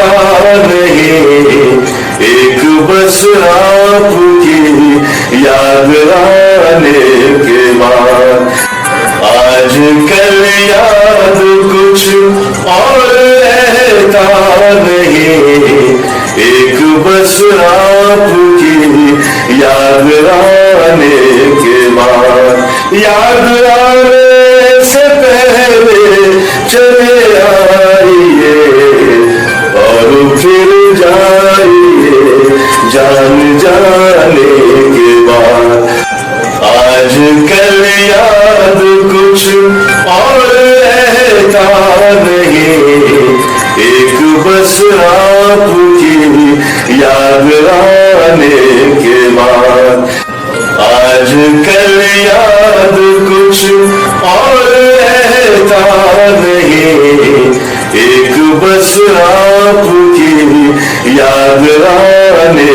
रहता नहीं, एक बस आपकी याद आने के बाद। आज कल याद कुछ और रहता नहीं, एक बस आपकी याद आने के बाद। याद आने से पहले चले आइए और फिर जाइए जान जाने के बाद। आज कल याद कुछ और रहता नहीं, एक बस आपकी याद आने के बाद। आज कल याद कुछ और रहता नहीं, एक बस आपकी याद आने